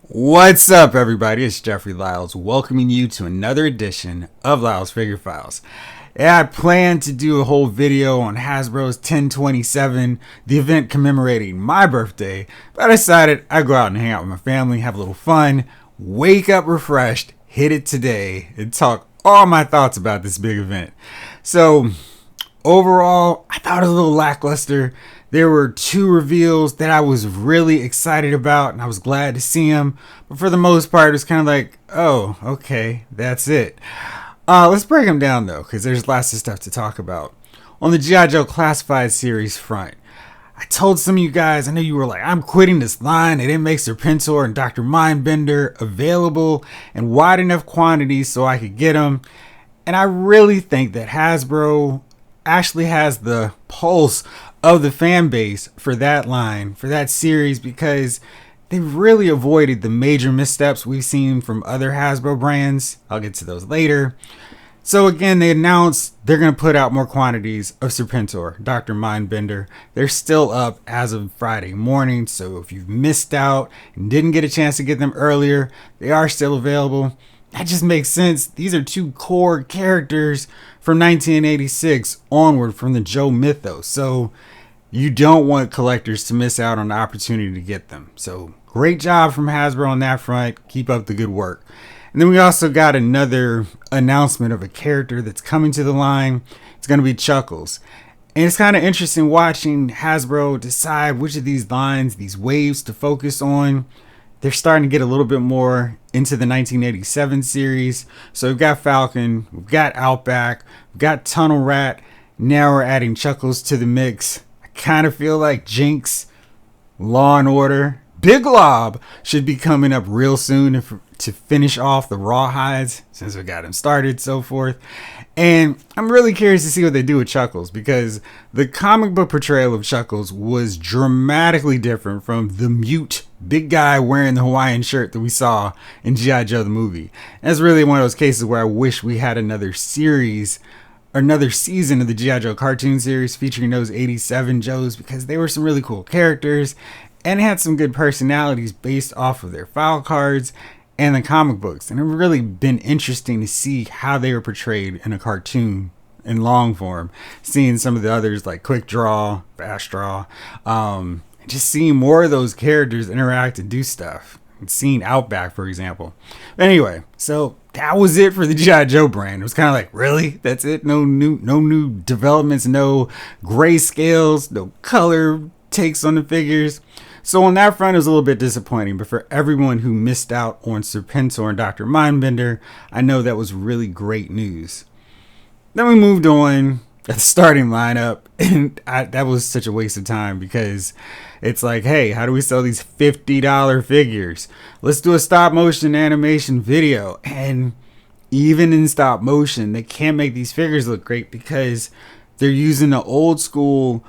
What's up, everybody? It's Jeffrey Lyles welcoming you to another edition of Lyles Figure Files. Yeah, I planned to do a whole video on Hasbro's 1027, the event commemorating my birthday, but I decided I'd go out and hang out with my family, have a little fun, wake up refreshed, hit it today, and talk all my thoughts about this big event. So, overall, I thought it was a little lackluster. There were two reveals that I was really excited about, and I was glad to see them. But for the most part, it was kind of like, oh, okay, that's it. Let's break them down, though, because there's lots of stuff to talk about. On the G.I. Joe Classified series front, I told some of you guys, I know you were like, I'm quitting this line. They didn't make Serpentor and Dr. Mindbender available in wide enough quantities so I could get them. And I really think that Hasbro actually has the pulse of the fan base for that line, for that series, because they've really avoided the major missteps we've seen from other Hasbro brands. I'll get to those later. So again, they announced they're going to put out more quantities of Serpentor, Dr. Mindbender. They're still up as of Friday morning, so if you've missed out and didn't get a chance to get them earlier, they are still available. That just makes sense. These are two core characters from 1986 onward from the Joe mythos. So you don't want collectors to miss out on the opportunity to get them. So great job from Hasbro on that front. Keep up the good work. And then we also got another announcement of a character that's coming to the line. It's going to be Chuckles. And it's kind of interesting watching Hasbro decide which of these lines, these waves to focus on. They're starting to get a little bit more into the 1987 series. So we've got Falcon, we've got Outback, we've got Tunnel Rat. Now we're adding Chuckles to the mix. I kind of feel like Jinx, Law and Order, Big Lob should be coming up real soon to finish off the Rawhides, since we got him started, so forth. And I'm really curious to see what they do with Chuckles, because the comic book portrayal of Chuckles was dramatically different from the mute big guy wearing the Hawaiian shirt that we saw in G.I. Joe the movie. And that's really one of those cases where I wish we had another series, or another season of the G.I. Joe cartoon series featuring those 87 Joes, because they were some really cool characters and had some good personalities based off of their file cards and the comic books. And it really been interesting to see how they were portrayed in a cartoon in long form, seeing some of the others like Quick Draw, Fast Draw, just seeing more of those characters interact and do stuff. Seeing Outback, for example. Anyway, so that was it for the G.I. Joe brand. It was kind of like, really? That's it? No new developments, no grayscales, no color takes on the figures. So on that front, it was a little bit disappointing, but for everyone who missed out on Serpentor and Dr. Mindbender, I know that was really great news. Then we moved on at the starting lineup, and that was such a waste of time, because it's like, hey, how do we sell these $50 figures? Let's do a stop motion animation video. And even in stop motion, they can't make these figures look great because they're using the old school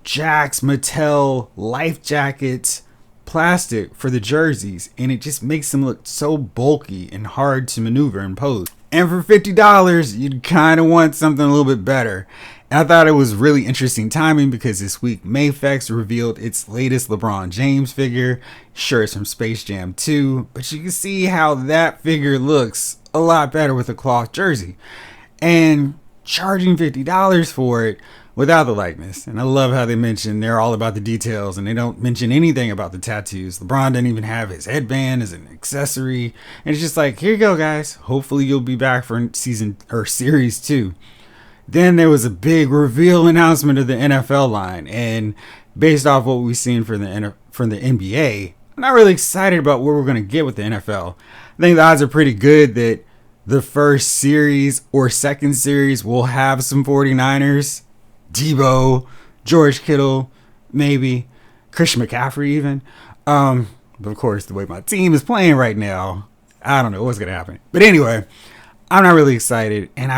Jakks Mattel life jackets plastic for the jerseys, and it just makes them look so bulky and hard to maneuver and pose. And for $50, you'd kind of want something a little bit better. And I thought it was really interesting timing, because this week Mayfex revealed its latest LeBron James figure. Sure, it's from Space Jam 2, but you can see how that figure looks a lot better with a cloth jersey. And charging $50 for it without the likeness. And I love how they mention they're all about the details, and they don't mention anything about the tattoos. LeBron didn't even have his headband as an accessory. And it's just like, here you go, guys. Hopefully you'll be back for season or series 2. Then there was a big reveal announcement of the NFL line, and based off what we've seen from the NBA, I'm not really excited about what we're going to get with the NFL. I think the odds are pretty good that the first series or second series will have some 49ers. Debo, George Kittle, maybe Christian McCaffrey even. But of course, the way my team is playing right now, I don't know what's going to happen. But anyway, I'm not really excited. And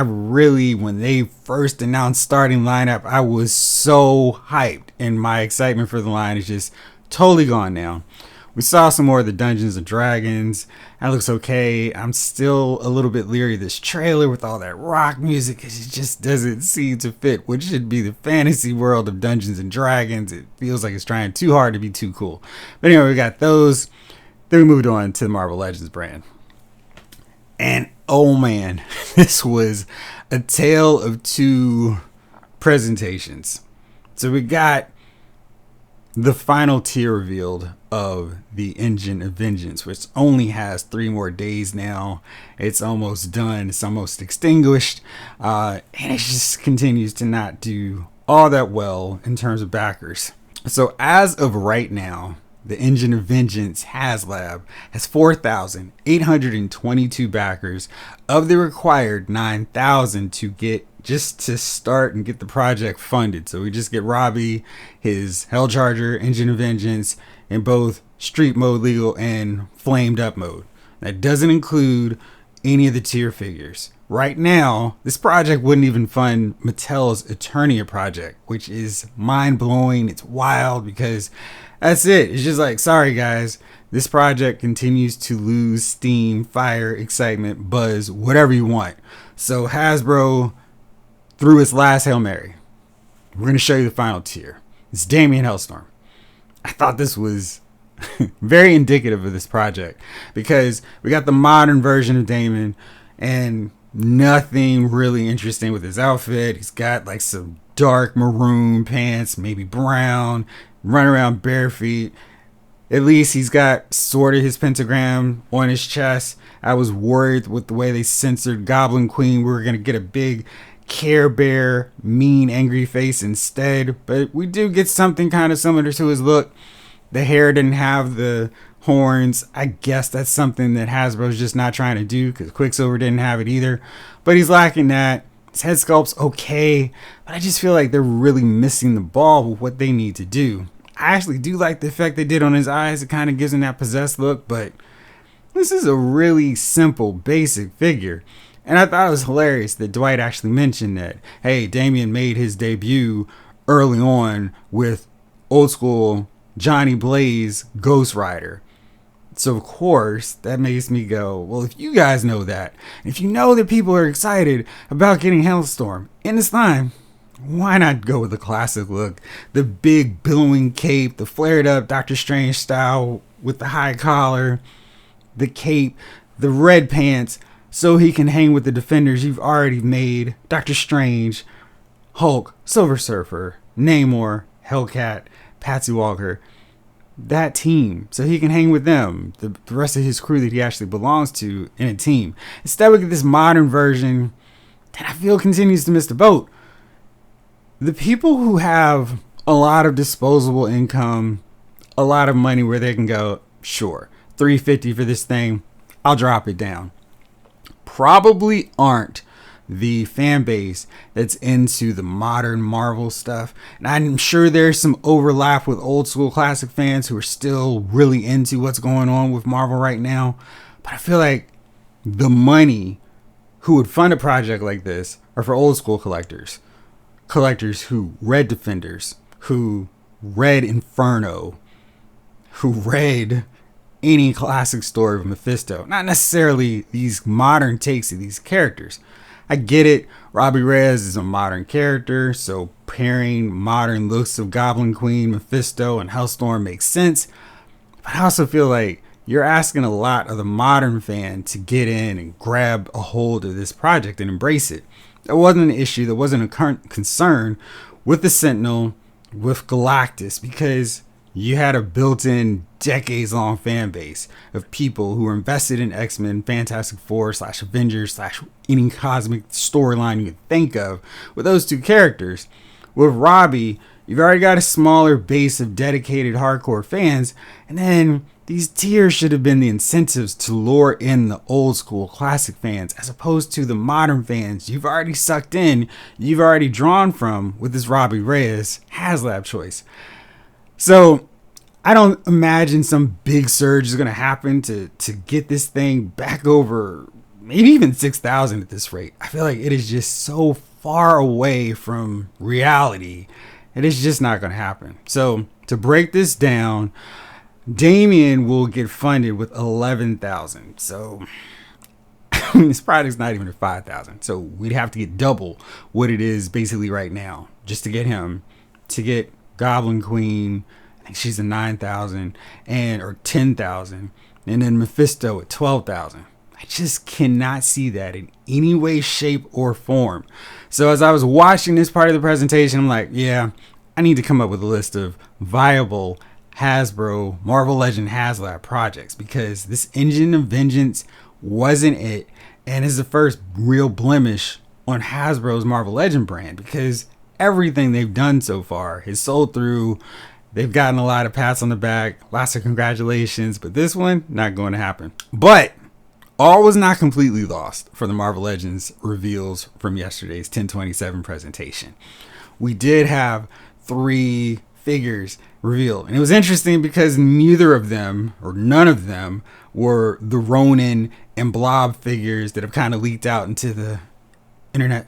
when they first announced starting lineup, I was so hyped. And my excitement for the line is just totally gone now. We saw some more of the Dungeons and Dragons. That looks okay. I'm still a little bit leery of this trailer with all that rock music, because it just doesn't seem to fit what should be the fantasy world of Dungeons and Dragons. It feels like it's trying too hard to be too cool. But anyway, we got those. Then we moved on to the Marvel Legends brand. And oh man, this was a tale of two presentations. So we got the final tier revealed of the Engine of Vengeance, which only has 3 more days now. It's almost done. It's almost extinguished. And it just continues to not do all that well in terms of backers. So as of right now, the Engine of Vengeance HasLab has 4,822 backers of the required 9,000 to get just to start and get the project funded. So we just get Robbie, his Hell Charger, Engine of Vengeance in both Street Mode, Legal, and Flamed Up mode. That doesn't include any of the tier figures. Right now, this project wouldn't even fund Mattel's Eternia project, which is mind-blowing. It's wild because that's it. It's just like, sorry guys, this project continues to lose steam, fire, excitement, buzz, whatever you want. So Hasbro threw its last Hail Mary. We're going to show you the final tier. It's Damien Hellstorm. I thought this was very indicative of this project because we got the modern version of Damien and nothing really interesting with his outfit. He's got like some dark maroon pants, maybe brown, run around bare feet. At least he's got sort of his pentagram on his chest. I was worried with the way they censored Goblin Queen. We were going to get a big Care Bear, mean, angry face instead. But we do get something kind of similar to his look. The hair didn't have the horns. I guess that's something that Hasbro's just not trying to do because Quicksilver didn't have it either. But he's lacking that. His head sculpt's okay, but I just feel like they're really missing the ball with what they need to do. I actually do like the effect they did on his eyes. It kind of gives him that possessed look, but this is a really simple, basic figure. And I thought it was hilarious that Dwight actually mentioned that, hey, Damien made his debut early on with old school Johnny Blaze Ghost Rider. So of course that makes me go, well, if you guys know that, if you know that people are excited about getting Hellstorm in this line, why not go with the classic look? The big billowing cape, the flared up Doctor Strange style with the high collar, the cape, the red pants, so he can hang with the defenders you've already made. Doctor Strange, Hulk, Silver Surfer, Namor, Hellcat, Patsy Walker. That team, so he can hang with them, the rest of his crew that he actually belongs to in a team. Instead we get this modern version that I feel continues to miss the boat. The people who have a lot of disposable income, a lot of money where they can go, sure, $350 for this thing, I'll drop it down, probably aren't the fan base that's into the modern Marvel stuff. And I'm sure there's some overlap with old school classic fans who are still really into what's going on with Marvel right now. But I feel like the money who would fund a project like this are for old school collectors. Collectors who read Defenders, who read Inferno, who read any classic story of Mephisto. Not necessarily these modern takes of these characters. I get it. Robbie Reyes is a modern character, so pairing modern looks of Goblin Queen, Mephisto, and Hellstorm makes sense. But I also feel like you're asking a lot of the modern fan to get in and grab a hold of this project and embrace it. That wasn't an issue. That wasn't a current concern with the Sentinel, with Galactus, because you had a built-in decades-long fan base of people who were invested in X-Men, Fantastic Four / Avengers / any cosmic storyline you could think of with those two characters. With Robbie, you've already got a smaller base of dedicated hardcore fans, and then these tiers should have been the incentives to lure in the old school classic fans as opposed to the modern fans you've already sucked in, you've already drawn from with this Robbie Reyes HasLab choice. So I don't imagine some big surge is going to happen to get this thing back over maybe even 6,000 at this rate. I feel like it is just so far away from reality. It is just not going to happen. So to break this down, Damien will get funded with 11,000. So this project's not even at 5,000. So we'd have to get double what it is basically right now just to get him. To get Goblin Queen, I think she's a 9,000 or 10,000. and then Mephisto at 12,000. I just cannot see that in any way, shape, or form. So as I was watching this part of the presentation, I'm like, yeah, I need to come up with a list of viable Hasbro Marvel Legend HasLab projects, because this Engine of Vengeance wasn't it, and is the first real blemish on Hasbro's Marvel Legend brand, because everything they've done so far has sold through. They've gotten a lot of pats on the back, lots of congratulations, but this one, not going to happen. But all was not completely lost for the Marvel Legends reveals from yesterday's 10/27 presentation. We did have 3 figures revealed, and it was interesting because neither of them, or none of them, were the Ronin and Blob figures that have kind of leaked out into the internet.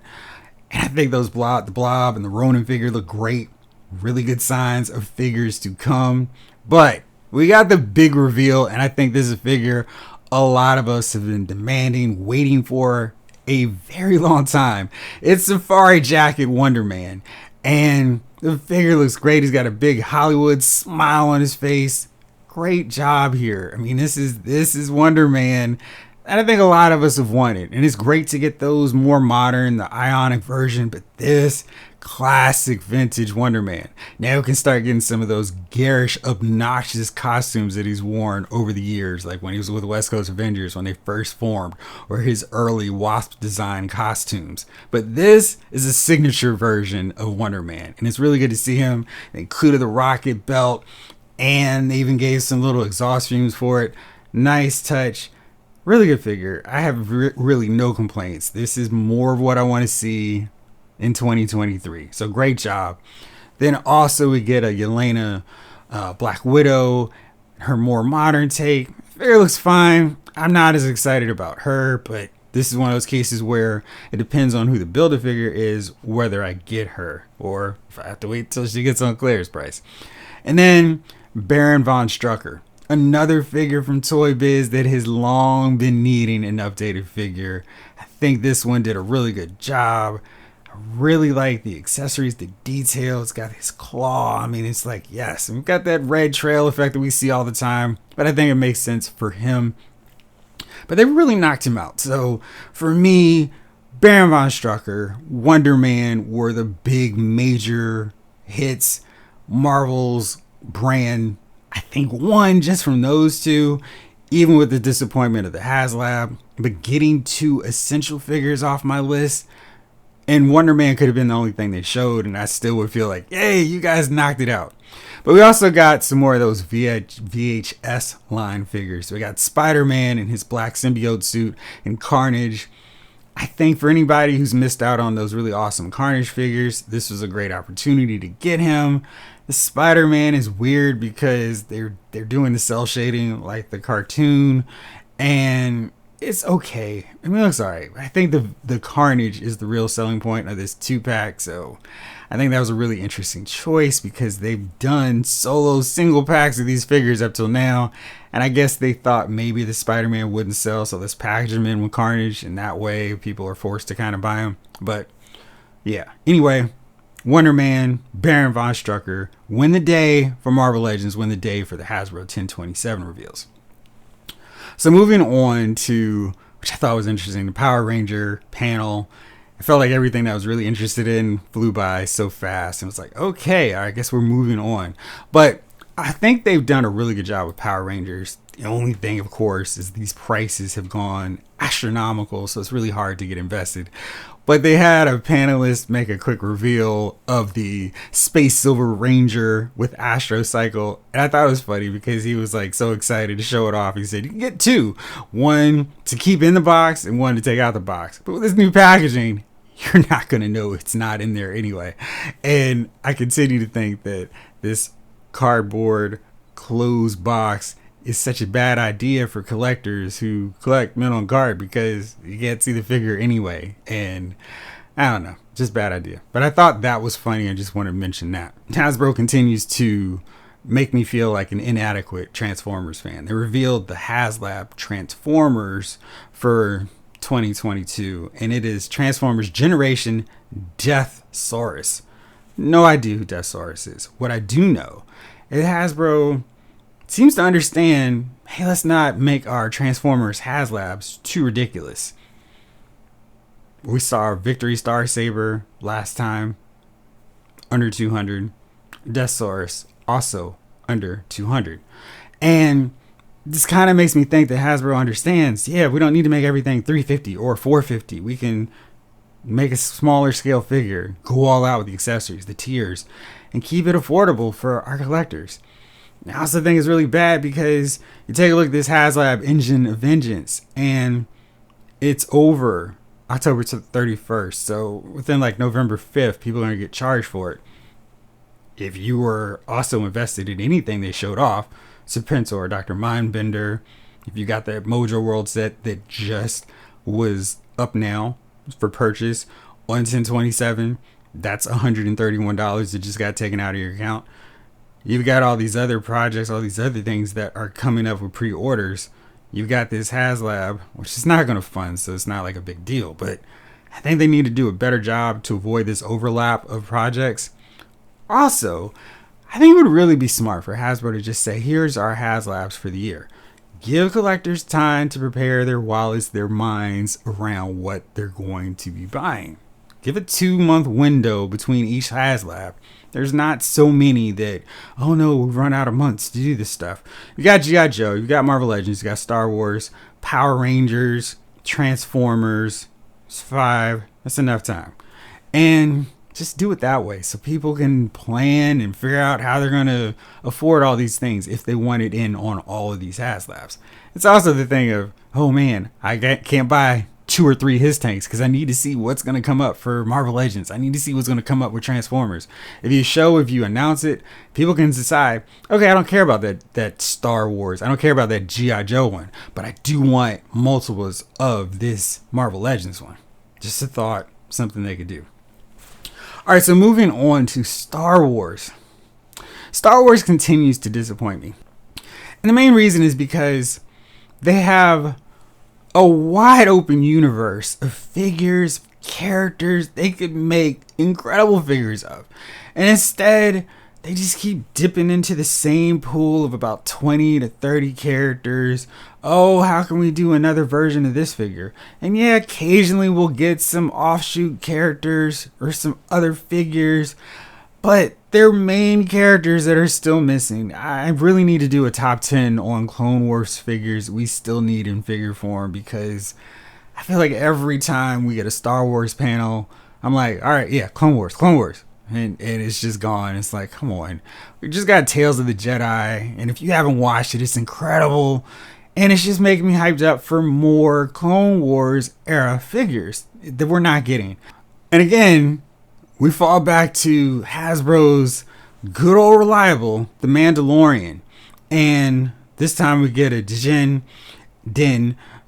And I think those the Blob and the Ronin figure look great. Really good signs of figures to come. But we got the big reveal, and I think this is a figure a lot of us have been demanding, waiting for a very long time. It's Safari Jacket Wonder Man, and the figure looks great. He's got a big Hollywood smile on his face. Great job here. I mean, this is Wonder Man, and I think a lot of us have wanted. And it's great to get those more modern, the Ionic version, but this classic vintage Wonder Man. Now we can start getting some of those garish, obnoxious costumes that he's worn over the years, like when he was with West Coast Avengers when they first formed, or his early Wasp design costumes. But this is a signature version of Wonder Man, and it's really good to see him. They included the rocket belt, and they even gave some little exhaust fumes for it. Nice touch. Really good figure. I have really no complaints. This is more of what I want to see in 2023. So great job. Then also we get a Yelena Black Widow, her more modern take. Figure looks fine. I'm not as excited about her, but this is one of those cases where it depends on who the Build-A-Figure is, whether I get her, or if I have to wait till she gets on Claire's price. And then Baron von Strucker, another figure from Toy Biz that has long been needing an updated figure. I think this one did a really good job. I really like the accessories, the detail. It's got his claw. I mean, it's like, yes. And we've got that red trail effect that we see all the time, but I think it makes sense for him. But they really knocked him out. So for me, Baron von Strucker, Wonder Man were the big major hits. Marvel's brand, I think, won just from those two, even with the disappointment of the HasLab. But getting 2 essential figures off my list, and Wonder Man could have been the only thing they showed, and I still would feel like, yay, you guys knocked it out. But we also got some more of those VHS line figures. So we got Spider-Man in his black symbiote suit and Carnage. I think for anybody who's missed out on those really awesome Carnage figures, this was a great opportunity to get him. The Spider-Man is weird because they're doing the cell shading like the cartoon, and it's okay. I mean, it looks alright. I think the Carnage is the real selling point of this 2-pack, so I think that was a really interesting choice because they've done solo single packs of these figures up till now, and I guess they thought maybe the Spider-Man wouldn't sell, so let's package them in with Carnage, and that way people are forced to kind of buy them. But yeah, anyway, Wonder Man, Baron von Strucker, win the day for Marvel Legends, win the day for the Hasbro 1027 reveals. So moving on to, which I thought was interesting, the Power Ranger panel. I felt like everything that I was really interested in flew by so fast, and it was like, okay, I guess we're moving on. But I think they've done a really good job with Power Rangers. The only thing, of course, is these prices have gone astronomical, so it's really hard to get invested. But they had a panelist make a quick reveal of the Space Silver Ranger with Astro Cycle. And I thought it was funny because he was like so excited to show it off. He said, you can get 2. One to keep in the box and one to take out the box. But with this new packaging, you're not going to know it's not in there anyway. And I continue to think that this cardboard closed box is such a bad idea for collectors who collect Men on Guard because you can't see the figure anyway. And I don't know, just bad idea. But I thought that was funny. I just want to mention that. Hasbro continues to make me feel like an inadequate Transformers fan. They revealed the HasLab Transformers for 2022, and it is Transformers Generation Deathsaurus. No idea who Deathsaurus is. What I do know is Hasbro seems to understand, hey, let's not make our Transformers HasLabs too ridiculous. We saw our Victory Star Saber last time, under 200. Deathsaurus, also under 200. And this kind of makes me think that Hasbro understands, yeah, we don't need to make everything 350 or 450. We can make a smaller scale figure, go all out with the accessories, the tiers, and keep it affordable for our collectors. I also think it's really bad because you take a look at this HasLab Engine of Vengeance, and it's over October 31st. So within like November 5th, people are going to get charged for it. If you were also invested in anything they showed off, Serpentor, Dr. Mindbender, if you got that Mojo World set that just was up now for purchase on 1027, that's $131 that just got taken out of your account. You've got all these other projects, all these other things that are coming up with pre-orders. You've got this HasLab, which is not going to fund, so it's not like a big deal, but I think they need to do a better job to avoid this overlap of projects. Also, I think it would really be smart for Hasbro to just say, here's our HasLabs for the year. Give collectors time to prepare their wallets, their minds around what they're going to be buying. Give a 2-month window between each HasLab. There's not so many that, oh no, we've run out of months to do this stuff. You got G.I. Joe, you got Marvel Legends, you got Star Wars, Power Rangers, Transformers. It's 5. That's enough time. And just do it that way so people can plan and figure out how they're going to afford all these things if they want it in on all of these HasLabs. It's also the thing of, oh man, I can't buy 2 or 3 his tanks because I need to see what's going to come up for Marvel Legends. I need to see what's going to come up with Transformers. If you announce it, people can decide, okay, I don't care about that Star Wars. I don't care about that G.I. Joe one, but I do want multiples of this Marvel Legends one. Just a thought, something they could do. All right, so moving on to Star Wars. Star Wars continues to disappoint me. And the main reason is because they have a wide open universe of figures, characters they could make incredible figures of. And instead, they just keep dipping into the same pool of about 20 to 30 characters. Oh, how can we do another version of this figure? And yeah, occasionally we'll get some offshoot characters or some other figures, but they're main characters that are still missing. I really need to do a top 10 on Clone Wars figures we still need in figure form, because I feel like every time we get a Star Wars panel, I'm like, all right, yeah, Clone Wars. And it's just gone. It's like, come on. We just got Tales of the Jedi, and if you haven't watched it, it's incredible. And it's just making me hyped up for more Clone Wars era figures that we're not getting. And again, we fall back to Hasbro's good old reliable, The Mandalorian. And this time we get a Din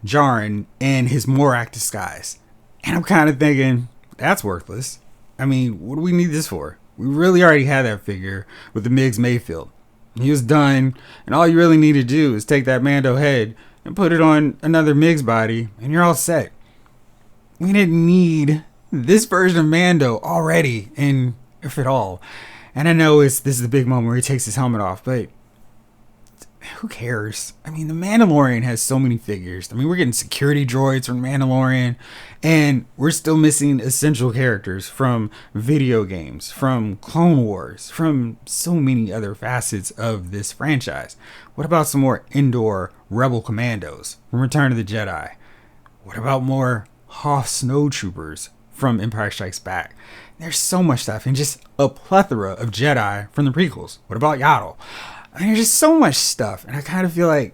Djarin in his Morak disguise. And I'm kind of thinking, that's worthless. I mean, what do we need this for? We really already had that figure with the Migs Mayfield. He was done, and all you really need to do is take that Mando head and put it on another Migs body, and you're all set. We didn't need this version of Mando already, and if at all. And I know this is the big moment where he takes his helmet off, but who cares? I mean, the Mandalorian has so many figures. I mean, we're getting security droids from Mandalorian, and we're still missing essential characters from video games, from Clone Wars, from so many other facets of this franchise. What about some more Endor Rebel Commandos from Return of the Jedi? What about more Hoth Snowtroopers from Empire Strikes Back? There's so much stuff, and just a plethora of Jedi from the prequels. What about Yaddle? I mean, there's just so much stuff, and I kind of feel like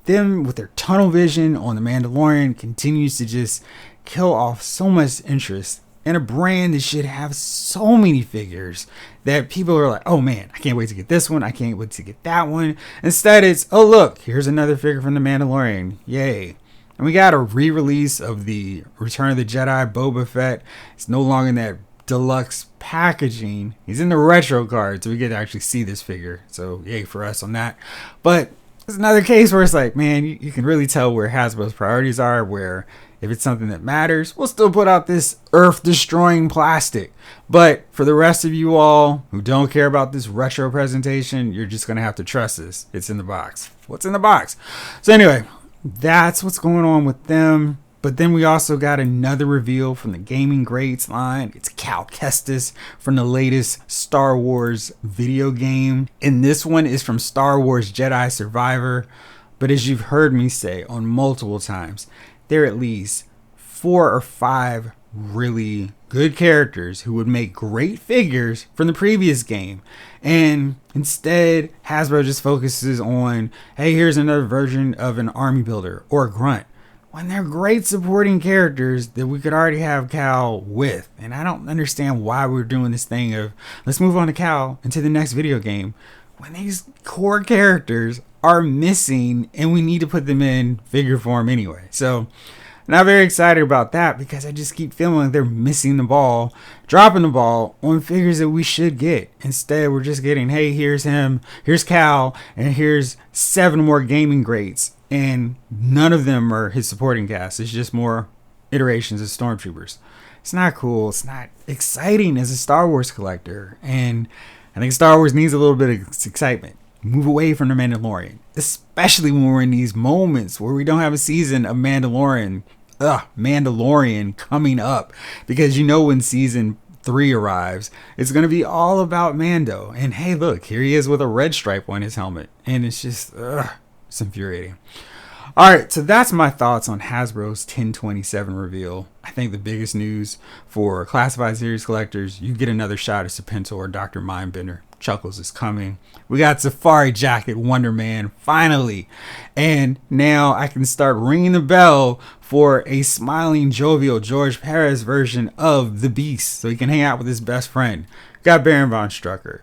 them with their tunnel vision on The Mandalorian continues to just kill off so much interest in a brand that should have so many figures that people are like, oh man, I can't wait to get this one, I can't wait to get that one. Instead, it's, oh look, here's another figure from The Mandalorian, yay. And we got a re-release of the Return of the Jedi Boba Fett. It's no longer in that deluxe packaging. He's in the retro card, so we get to actually see this figure. So yay for us on that. But It's another case where it's like, man, you can really tell where Hasbro's priorities are, where if it's something that matters, we'll still put out this earth-destroying plastic. But for the rest of you all who don't care about this retro presentation, you're just going to have to trust this. It's in the box. What's in the box? So anyway, that's what's going on with them. But then we also got another reveal from the Gaming Greats line. It's Cal Kestis from the latest Star Wars video game. And this one is from Star Wars Jedi Survivor. But as you've heard me say on multiple times, there are at least 4 or 5 really good characters who would make great figures from the previous game. And instead, Hasbro just focuses on, hey, here's another version of an army builder or a grunt, when they're great supporting characters that we could already have Cal with. And I don't understand why we're doing this thing of, let's move on to Cal into the next video game, when these core characters are missing and we need to put them in figure form anyway. So not very excited about that, because I just keep feeling like they're missing the ball, dropping the ball on figures that we should get. Instead, we're just getting, hey, here's him, here's Cal, and here's 7 more Gaming Greats. And none of them are his supporting cast. It's just more iterations of Stormtroopers. It's not cool. It's not exciting as a Star Wars collector. And I think Star Wars needs a little bit of excitement. Move away from the Mandalorian, especially when we're in these moments where we don't have a season of Mandalorian coming up, because you know when season 3 arrives, it's going to be all about Mando. And hey, look, here he is with a red stripe on his helmet, and it's just it's infuriating. All right, so that's my thoughts on Hasbro's 1027 reveal. I think the biggest news for classified series collectors, you get another shot of Serpentor or Dr. Mindbender. Chuckles is coming. We got Safari Jacket Wonder Man finally, and now I can start ringing the bell for a smiling, jovial George Perez version of the Beast, so he can hang out with his best friend. Got Baron von Strucker.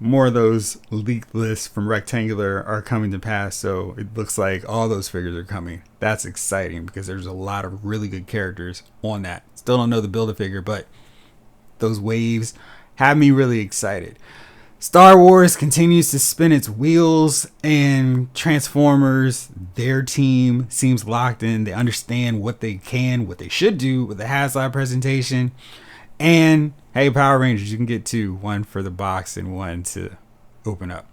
More of those leaked lists from Rectangular are coming to pass, so it looks like all those figures are coming. That's exciting, because there's a lot of really good characters on that. Still don't know the Build-A-Figure, but those waves have me really excited. Star Wars continues to spin its wheels, and Transformers, their team seems locked in. They understand what they can, what they should do with the HasLab presentation. And hey, Power Rangers, you can get 2, one for the box and one to open up.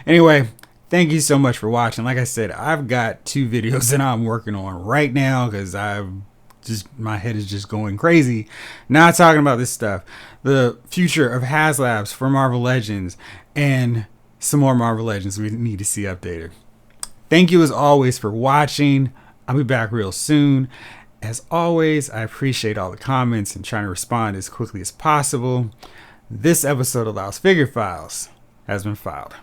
Anyway, thank you so much for watching. Like I said, I've got 2 videos that I'm working on right now, because my head is just going crazy not talking about this stuff. The future of HasLabs for Marvel Legends, and some more Marvel Legends we need to see updated. Thank you as always for watching. I'll be back real soon. As always, I appreciate all the comments and trying to respond as quickly as possible. This episode of Lyle's Figure Files has been filed.